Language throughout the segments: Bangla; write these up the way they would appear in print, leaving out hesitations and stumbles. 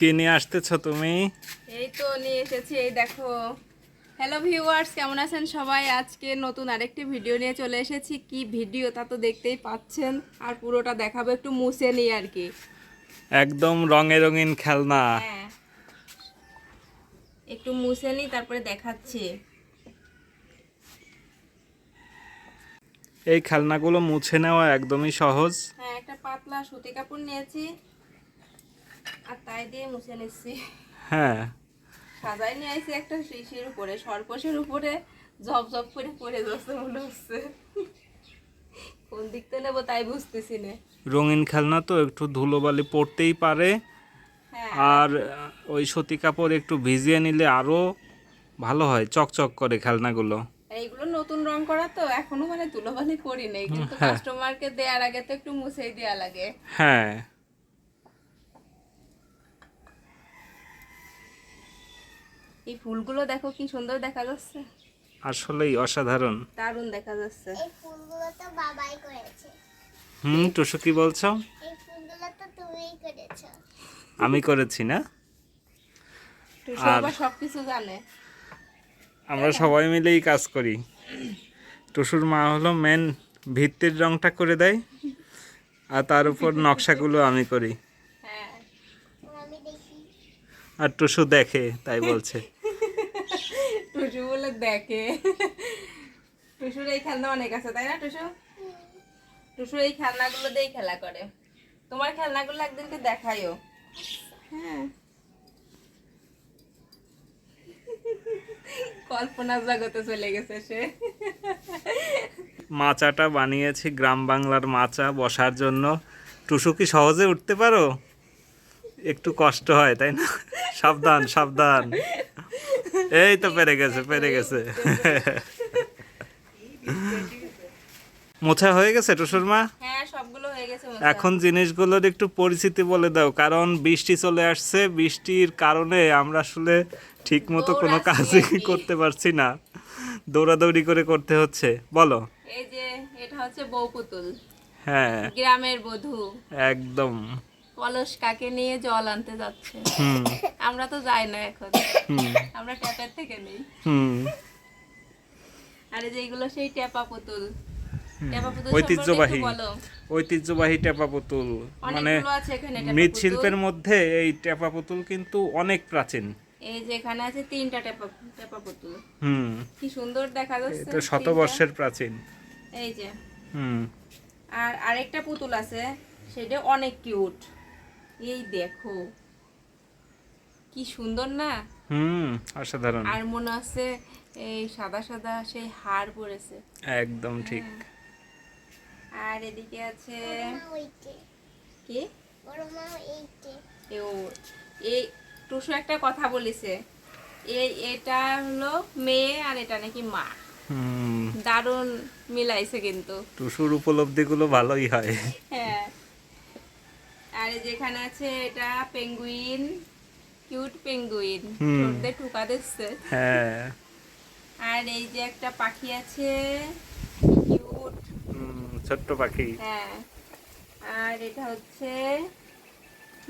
কি নিয়ে আসতেছো তুমি? এই তো নিয়ে এসেছি, এই দেখো। হ্যালো ভিউয়ার্স, কেমন আছেন সবাই? আজকে নতুন আরেকটি ভিডিও নিয়ে চলে এসেছি। কি ভিডিও তা তো দেখতেই পাচ্ছেন, আর পুরোটা দেখাবো, একটু মুছে নিই আর কি। একদম রঙে রঙিন খেলনা। হ্যাঁ, একটু মুছে নিই, তারপরে দেখাচ্ছি। এই খেলনাগুলো মুছে নেওয়া একদমই সহজ। হ্যাঁ, একটা পাতলা সুতি কাপড় নিয়েছি আর তাই দিয়ে মুছে নিচ্ছি। হ্যাঁ, সাজাই নিয়ে আইছি একটা শিশির উপরে, সরপোশের উপরে ঝপ ঝপ করে পড়ে যাচ্ছে মনে হচ্ছে। কোন দিক থেকে নেবো তাই বুঝতেছি না। রঙিন খেলনা তো একটু ধুলোবালি পড়তেই পারে। হ্যাঁ, আর ওই সুতি কাপড় একটু ভিজিয়ে নিলে আরো ভালো হয়, চকচক করে খেলনাগুলো। এইগুলো নতুন রং করা তো এখনো মানে ধুলোবালি পড়ি নেই, কিন্তু হ্যাঁ কাস্টমারকে দেওয়ার আগে তো একটু মুছেই দেওয়া লাগে। হ্যাঁ, এই ফুলগুলো দেখো কি সুন্দর দেখা যাচ্ছে, আসলেই অসাধারণ। দারুণ দেখা যাচ্ছে। এই ফুলগুলো তো বাবাই করেছে। টুসু কি বলছো? এই ফুলগুলো তো তুমিই করেছো। আমি করেছি না? টুসু আর আবার সবকিছু জানে। আমরা সবাই মিলেই কাজ করি। টুসুর মা হলো মেন, ভিত্তির রংটা করে দেয় আর তার উপর নকশাগুলো আমি করি। হ্যাঁ, আমি দেখি। আর টুসু দেখে তাই বলছে। টুসু বলে দেখে। টুসুর এই খেলনা অনেক আছে, তাই না টুসু? টুসু এই খেলনাগুলো দিয়েই খেলা করে। তোমার খেলনাগুলো একদিনকে দেখাইও। হ্যাঁ, কল্পনার জগতে চলে গেছে সে। মাচাটা বানিয়েছি গ্রাম বাংলার মাচা বসার জন্য। টুসু কি সহজে উঠতে পারো? একটু কষ্ট হয় তাই না? সাবধান সাবধান। এই তো পেরে গেছে পেরে গেছে। মোছা হয়ে গেছে টুসুর মা? হ্যাঁ, সবগুলো হয়ে গেছে মোছা। এখন জিনিসগুলোর একটু পরিচিতি বলে দাও, কারণ বৃষ্টি চলে আসছে। বৃষ্টির কারণে আমরা আসলে ঠিক মতো কোনো দৌড়াচ্ছি কাজই আর কি। করতে পারছি না, দৌড়াদৌড়ি করে করতে হচ্ছে। বলো। এই যে এটা হচ্ছে বউ পুতুল, হ্যাঁ, গ্রামের বধূ একদম। পলস কাকে নিয়ে জল আনতে যাচ্ছে। হুম আমরা তো যাই না এখন, হুম আমরা ট্যাপের থেকে নেই। হুম আর এই যে এগুলো সেই টেপা পুতুল। টেপা পুতুল সম্পর্কে ঐতিহ্যবাহী একটু বলো। ঐতিহ্যবাহী টেপা পুতুল। মানে অনেকগুলো আছে এখানে টেপা মৃৎশিল্পের পুতুল। মধ্যে এই টেপা পুতুল কিন্তু অনেক প্রাচীন। এই যে এখানে আছে 3টা টেপা টেপা পুতুল, হুম কি সুন্দর দেখা যাচ্ছে এটা 3টা। শতবর্ষের প্রাচীন। এই যে, হুম আর আরেকটা পুতুল আছে, সেটা অনেক কিউট। এই দেখো কি সুন্দর না। হুম অসাধারণ। আর মনে আছে এই সাদা সাদা সেই হার পরেছে। একদম ঠিক। আর এদিকে আছে মা ওইটে, কি, বড় মা এইটে। ও এই টুসু একটা কথা বলেছে, এটা হলো মেয়ে আর এটা নাকি মা। হুম দারুণ মিলাইছে কিন্তু। টুসুর উপলব্ধিগুলো ভালোই হয়। হ্যাঁ, আর এই যেখানে আছে এটা পেঙ্গুইন, কিউট পেঙ্গুইন, হুম। ঠোঁট দিয়ে ঠুকা দিচ্ছে। হ্যাঁ আর এই যে একটা পাখি আছে, কিউট। ছোট্ট পাখি। হ্যাঁ, আর এটা হচ্ছে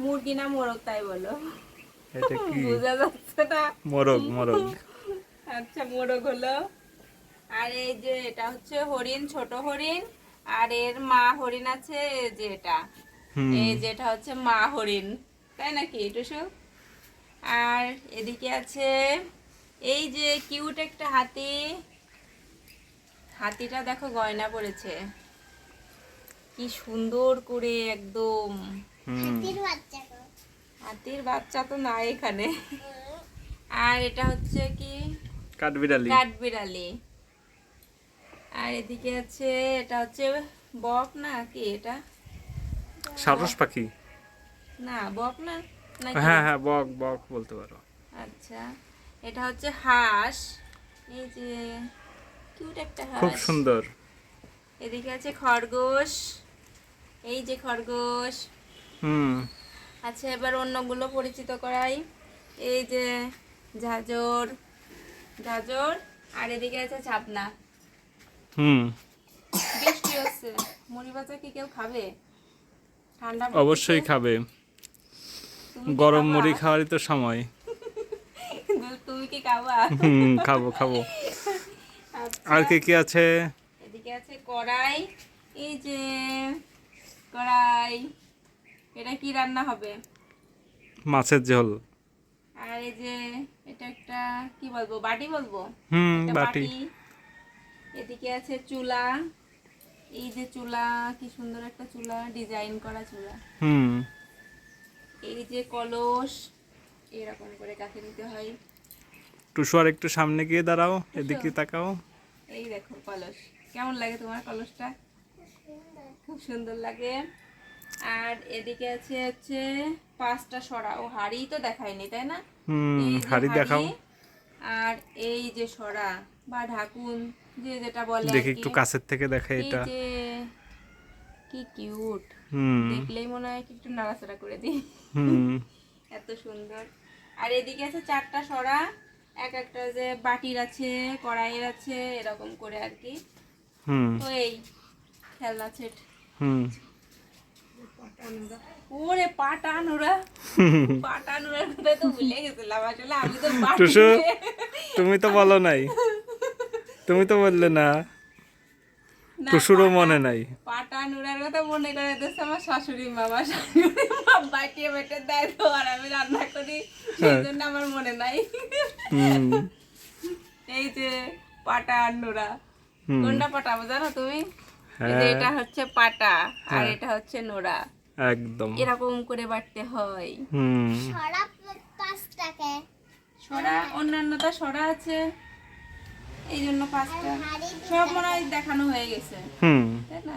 মুরগি না মোরগ তাই বলো, এটা কি? বোঝা যাচ্ছে না। মোরগ মোরগ। আচ্ছা, মোরগ হলো। আর এই যে এটা হচ্ছে হরিণ, ছোট হরিণ। আর এর মা হরিণ আছে, এই যে এটা, হুম এই যেটা হচ্ছে মা হরিণ, তাই নাকি টুসু? আর এদিকে আছে এই যে কিউট একটা হাতি। হাতিটা দেখো গয়না পড়েছে, কি সুন্দর করে একদম। হুম হাতির বাচ্চা গো। হাতির বাচ্চা তো নাই এখানে। আর এটা হচ্ছে কি, কাঠবিড়ালি। কাঠবিড়ালি। আর এদিকে আছে এটা হচ্ছে বক না কি এটা? সারস পাখি। না, বক না নাকি? হ্যাঁ হ্যাঁ, বক বক বলতে পারো। আচ্ছা, এটা হচ্ছে হাঁস। এই যে কিউট একটা খুব হাঁস। সুন্দর। এদিকে আছে খরগোশ, এই যে খরগোশ। হুম আচ্ছা, এবার অন্যগুলো পরিচিত করাই। এই যে ঝাঁঝর, ঝাঁঝর। আর এদিকে আছে ছাপনা। হুম বৃষ্টি হচ্ছে, মুড়ি ভাজা কি কেউ খাবে? ঠান্ডা অবশ্যই পড়তেছে। খাবে। তুমি কি গরম খাবা? মুড়ি খাওয়ারই তো সময়। তুমি কি খাবা? খাবো খাবো। আচ্ছা, আর কি আছে? এদিকে আছে কড়াই। এই যে কড়াই, এটা কি রান্না হবে? মাছের ঝোল। আর এই যে এটা একটা কি বলবো, বাটি বলবো, একটা বাটি। বাটি। এদিকে আছে চুলা। এই যে চুলা, কি সুন্দর একটা চুলা, ডিজাইন করা চুলা। হুম। এই যে কলস, এরকম করে কাকে নিতে হয়। টুসু আর একটু সামনে গিয়ে দাঁড়াও, এদিকে তাকাও। এই দেখো কলস, কেমন লাগে তোমার কলসটা? খুব সুন্দর লাগে। আর এদিকে আছে হচ্ছে 5টা সরা। ও হাঁড়ি তো দেখায়নি, তাই না? এই যে হাড়ি দেখাও। আর এই যে সরা বা ঢাকুন, যে যেটা বলে আর দেখি কি। একটু কাছের থেকে দেখা এই এটা। যে কি কিউট, হুম দেখলেই মনে হয় কি একটু নাড়াচাড়া করে দিই। হুম এত সুন্দর। আর এদিকে আছে 4টা সরা, এক একটা যে বাটির আছে, কড়াইয়ের আছে, এরকম করে আর কি। হুম তো এই খেলনা সেট। হুম ওরে পাটানুরা, পাটানুরার কথা তো ভুলে গেছিলাম আসলে। আমি তো টুসু, তুমি তো বলো নাই, তুমি তো বললে না। টুসুরও মনে নাই। পাটানুরার কথা মনে করে দিচ্ছে আমার শাশুড়ি মা। আমার শাশুড়ি মা বাটিয়ে বেটে দেয় তো, আর আমি রান্না করি, সেই জন্য আমার মনে নাই। হুম এই যে পাটানুরা, কোনটা পাটাবো জানো তুমি? এই যে হ্যাঁ এটা হচ্ছে পাটা, আর হ্যাঁ। এটা হচ্ছে নোরা। একদম। এরকম করে বাটতে হয়। হুম সরা 5 টাকা। সরা অন্যান্যতা সরা আছে, এই জন্য 5টা। হাড়ি সব মনে হয় দেখানো হয়ে গেছে, হুম তাই না?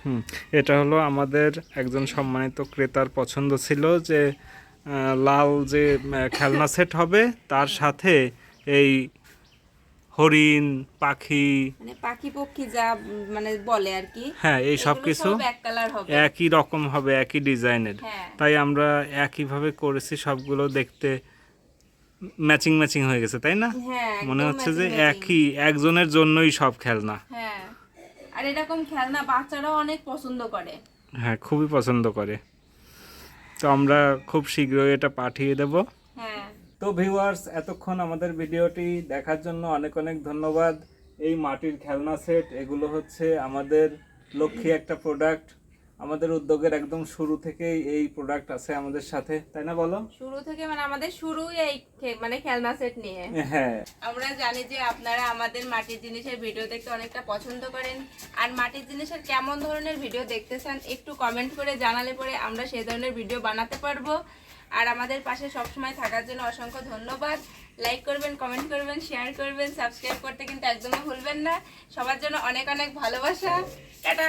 হুম। এটা হলো আমাদের একজন সম্মানিত ক্রেতার পছন্দ ছিল যে লাল যে খেলনা সেট হবে, তার সাথে এই হরিণ পাখি, মানে পাখি পক্ষী যা মানে বলে আর কি, হ্যাঁ এই সব এগুলো কিছু সব এক কালার হবে। একই রকম হবে, একই ডিজাইনের। হ্যাঁ। তাই আমরা একইভাবে করেছি, সবগুলো দেখতে ম্যাচিং ম্যাচিং হয়ে গেছে, তাই না? হ্যাঁ, মনে একদম হচ্ছে যে matching matching। একই একজনের জন্যই সব খেলনা। হ্যাঁ, আর এরকম খেলনা বাচ্চারাও অনেক পছন্দ করে। হ্যাঁ, খুবই পছন্দ করে। তো আমরা খুব শীঘ্রই এটা পাঠিয়ে দেব। হ্যাঁ, তো ভিউয়ার্স, এতক্ষণ আমাদের ভিডিওটি দেখার জন্য অনেক অনেক ধন্যবাদ। এই মাটির খেলনা সেট, এগুলো হচ্ছে আমাদের লক্ষ্মী একটা প্রোডাক্ট। আমাদের উদ্যোগের একদম শুরু থেকেই এই প্রোডাক্ট আছে আমাদের সাথে, তাই না বলো? শুরু থেকে মানে আমাদের শুরুই এই মানে খেলনা সেট নিয়ে। হ্যাঁ। আমরা জানি যে আপনারা আমাদের মাটির জিনিসের ভিডিও দেখতে অনেকটা পছন্দ করেন, আর মাটির জিনিসের কেমন ধরনের ভিডিও দেখতে চান একটু কমেন্ট করে জানালে পরে আমরা সেই ধরনের ভিডিও বানাতে পারবো। আর আমাদের পাশে সবসময় থাকার জন্য অসংখ্য ধন্যবাদ। লাইক করবেন, কমেন্ট করবেন, শেয়ার করবেন, সাবস্ক্রাইব করতে কিন্তু একদমই ভুলবেন না। সবার জন্য অনেক অনেক ভালোবাসা। টাটা।